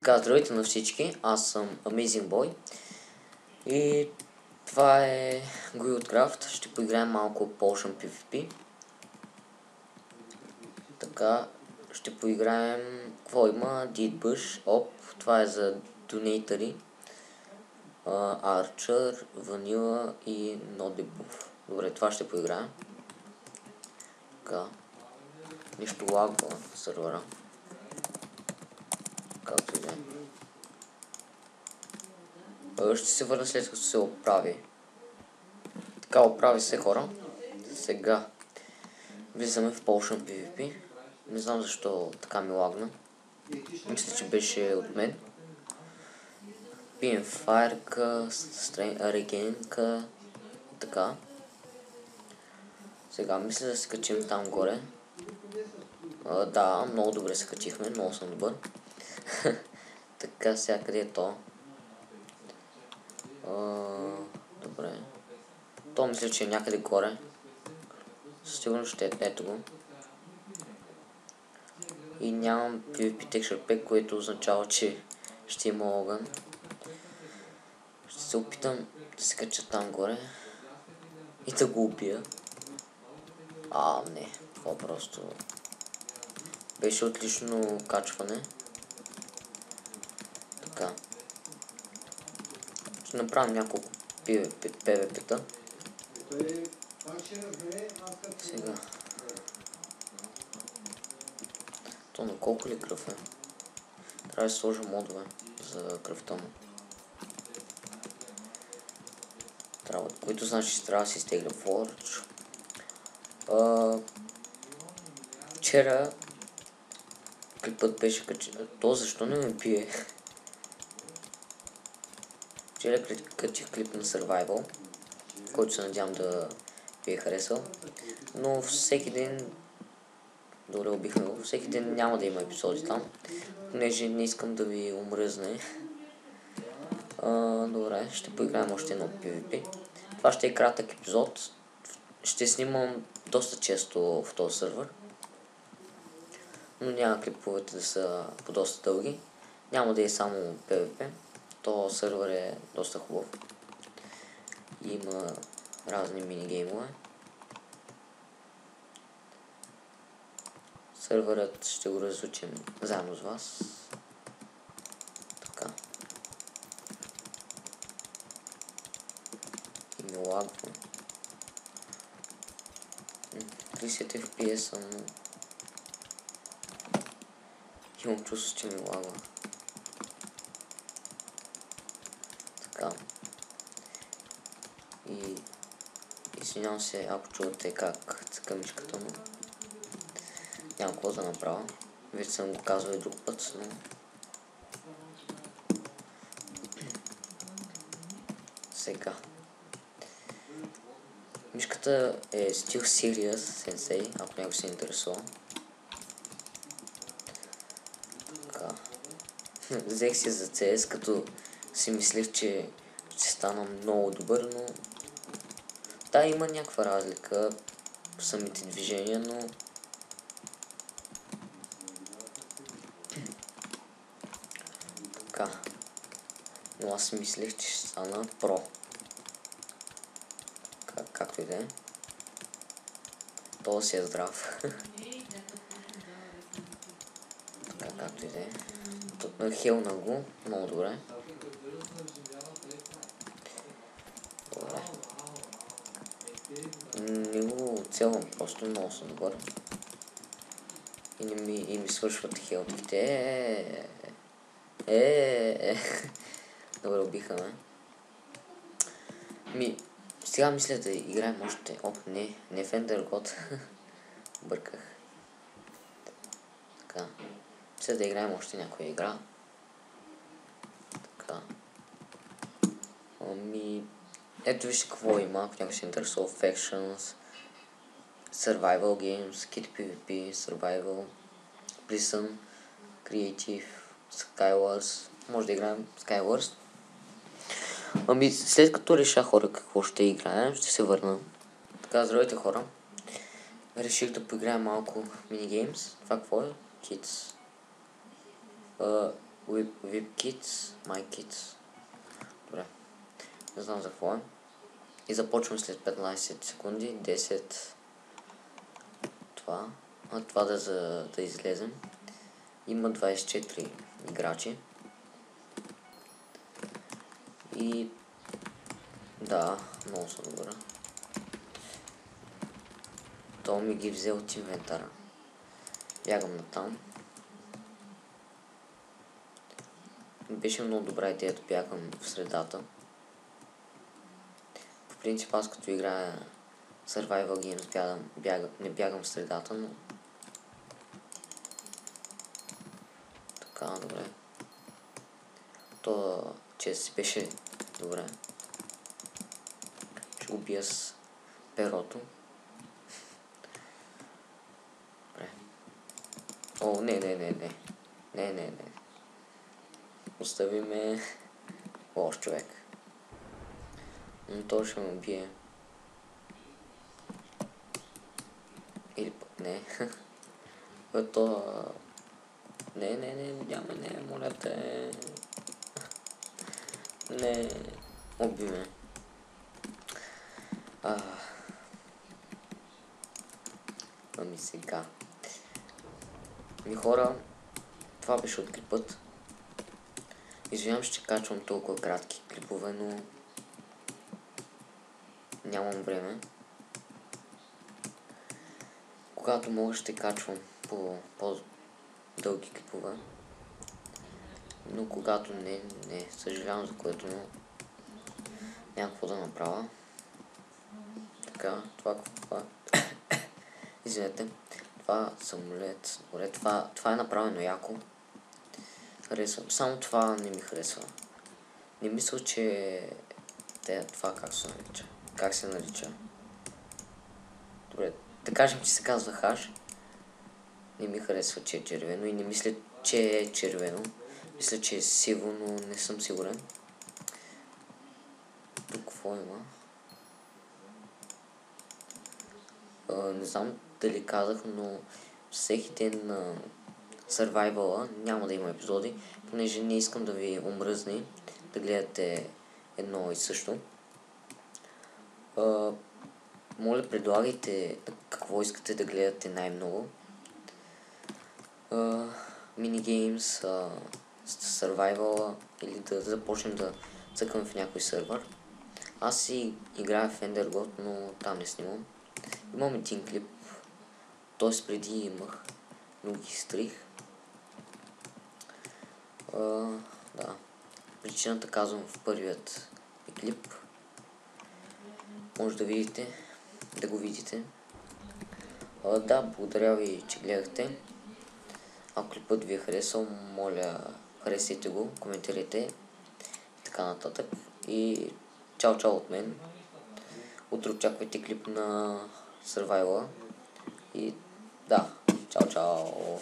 Така, здравейте на всички, аз съм Amazing Boy и това е Guildcraft. Ще поиграем малко Potion PvP. Така, ще поиграем, какво има? Deadbush, Op, това е за донейтъри, Archer, Vanilla и No Debuff. Добре, това ще поиграем. Така, нищо лагва сървъра. Както и да е. Ще се върна след като се оправи. Така, оправи се, хора. Сега влизаме в Potion PvP. Не знам защо така ми лагна. Мисля, че беше от мен. Пием файрка, регенка. Така. Сега мисля да се качим там горе. Да, много добре се качихме, много съм добър. Така, сега къде е то? Добре. То мисля, че е някъде горе. Със сигурност ще ето го. И нямам PvP Texture Pack, което означава, че ще има огън. Ще се опитам да се кача там горе и да го убия. Не, това просто беше отлично качване. Така. Ще направим няколко PvP-та. Сега. То на колко ли кръв е? Трябва да сложа модове за кръвта му. Които значи, че трябва да си изтегля Forge. Вчера клипът беше качен. То защо не ме пие? Вчера качих клип на Survival, който се надявам да ви е харесал. Но всеки ден, добре убихме го, всеки ден няма да има епизоди там, понеже не искам да ви омръзне. Добре, ще поиграем още едно PvP. Това ще е кратък епизод. Ще снимам доста често в този сервер, но няма клиповете да са по доста дълги. Няма да е само PvP. То сервер е доста хубав. Има разни минигеймове. Серверът ще го разучим заедно с вас. Така. И ми лагва. 30 FPS, но имам чувство, че ми лагва. Така. И извинявам се, ако чувате как цъка мишката, но няма какво да направя. Вече съм го казвал и друг път, но сега. Мишката е SteelSeries Sensei, ако някой се интересува. Така. Взех си за CS, като си мислех, че ще стана много добър, но да, има някаква разлика в самите движения, но така. Но аз мислех, че ще стана про. Както и да е. То си е здрав. Така, както и да е. Хелна го, много добре. Добре. Не го целвам, просто много съм добър. И ми свършват хелтките. Добре, убиха ме. Сега мисля да играем още. Не Fender God. Бърках. Така. Мисля да играем още някоя игра. Така. Ето вижте какво има, ако някой се интересува. Factions, Survival Games, Kit PvP, Survival, Prison, Creative, Skywars. Може да играем Skywars. След като реша, хора, какво ще играем, ще се върна. Така, здравейте, хора. Реших да поиграем малко минигеймс. Това какво е? Kids. VIP Kids, My Kids. Добре. Не знам за какво е. И започвам след 15 секунди. 10. Това. Това да излезем. Има 24 играчи. И да, много съм добър. То ми ги взе от инвентара. Бягам натам. Беше много добра идея да бягам в средата. По принцип аз като играя Survival Games не бягам в средата, но... Така, добре. То, че си беше добре. Ще го бия с перото. Добре. О, не. Остави ме лош човек. Но то ще ме убие. Или пък не. То... Не, моля те. Не. Уби ме. Ами сега. Хора, това беше от клипът. Извинявам, ще качвам толкова кратки клипове, но нямам време. Когато мога, ще качвам по-дълги клипове. Но когато не, съжалявам за което, но няма какво да направя. Така, това извинете, това самолет, добре, това е направено яко. Харесвам, само това не ми харесва. Не мисля, че това как се нарича. Добре, да кажем, че се казва хаш. Не ми харесва, че е червено и не мисля, че е червено. Мисля, че е сиво, но не съм сигурен. Тук какво има? Не знам дали казах, но всеки ден на Survival няма да има епизоди, понеже не искам да ви омръзне да гледате едно и също. Моля, предлагайте какво искате да гледате най-много. Минигеймс, Survival или да започнем да цъкам в някой сървър. Аз си играя в EnderGod, но там не снимам. Имам един клип, т.е. преди имах, но ги стрих. Да. Причината казвам в първият клип. Може да го видите. Да, благодаря ви, че гледахте. Ако клипът ви е харесал, моля, харесайте го, коментирайте и така нататък. И чао от мен. Утре очаквайте клип на Survival. И да, чао.